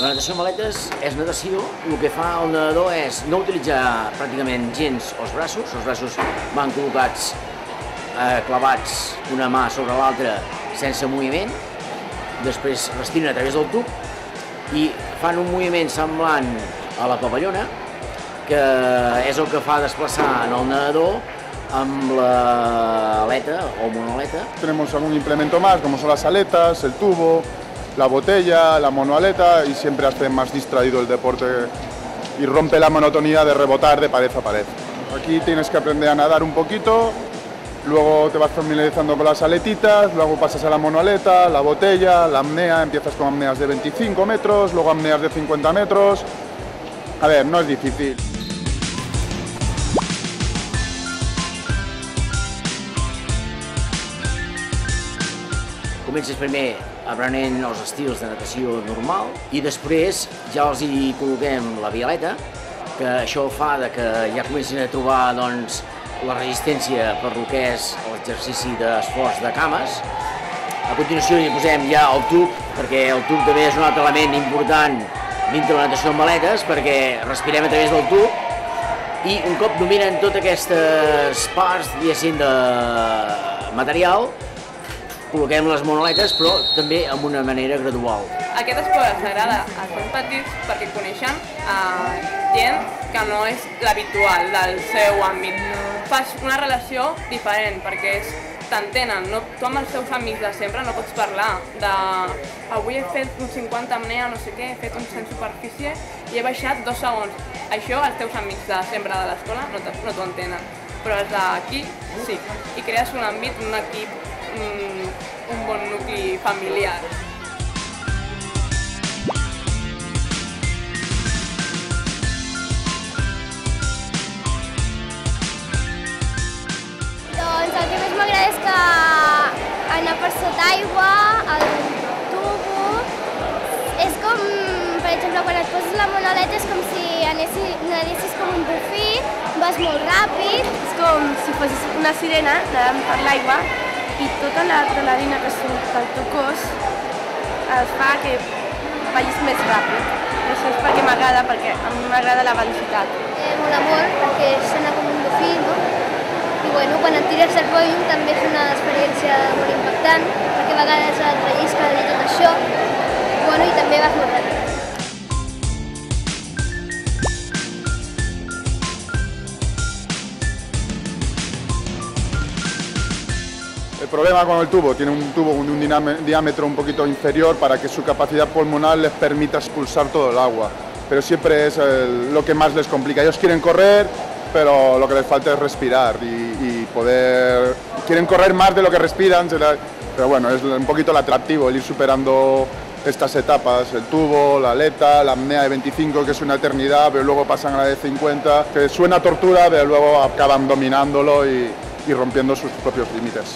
La natació amb aletes és natació, el que fa el nedador és no utilitzar pràcticament gens els braços van col·locats clavats una mà sobre l'altra sense moviment, després respiren a través del tub i fan un moviment semblant a la papallona, que és el que fa desplaçar el nedador amb l'aleta o monoaleta. Tenemos algún implemento más, como son las aletas, el tubo, la botella, la monoaleta, y siempre hace más distraído el deporte y rompe la monotonía de rebotar de pared a pared. Aquí tienes que aprender a nadar un poquito, luego te vas familiarizando con las aletitas, luego pasas a la monoaleta, la botella, la apnea, empiezas con apneas de 25 metros, luego apneas de 50 metros. A ver, no es difícil. Comences primer aprenent els estils de natació normal i després ja els hi col·loquem la vialeta, que això fa que ja comencin a trobar doncs, la resistència per el que és l'exercici d'esforç de cames. A continuació hi posem ja el tub, perquè el tub també és un altre element important dintre la natació amb aletes, perquè respirem a través del tub i un cop dominen totes aquestes parts, diguéssim, de material, col·loquem les monoaletes, però també amb una manera gradual. Aquest esport els agrada als nens petits perquè coneixen gent que no és l'habitual del seu àmbit. Fas una relació diferent perquè t'entenen. Tu amb els teus amics de sempre no pots parlar de avui he fet un 50 apnea, no sé què, he fet un 100 superfície i he baixat 2 segons. Això els teus amics de sempre de l'escola no t'ho entenen, però els d'aquí sí. I crees un àmbit, un equip, un bon nucli familiar. Doncs el que més m'agrada és que anar per sota aigua, el tubo, és com, per exemple, quan et poses la monoaleta és com si nedessis com un dofí, vas molt ràpid. És com si fossis una sirena nedant per l'aigua i tota l'adrenalina que surt pel teu cos et fa que vagis més ràpid. Això és perquè m'agrada, perquè a mi m'agrada la velocitat. Mola molt perquè sona com un dofí, no? I bueno, quan et tires al coll també és una experiència molt impactant, perquè a vegades et rellisques i tot això, i també vas molt ràpid. El problema con el tubo, tiene un tubo con un diámetro un poquito inferior para que su capacidad pulmonar les permita expulsar todo el agua, pero siempre es lo que más les complica. Ellos quieren correr, pero lo que les falta es respirar y poder... Quieren correr más de lo que respiran, pero bueno, es un poquito el atractivo, el ir superando estas etapas, el tubo, la aleta, la apnea de 25, que es una eternidad, pero luego pasan a la de 50, que suena tortura, pero luego acaban dominándolo y rompiendo sus propios límites.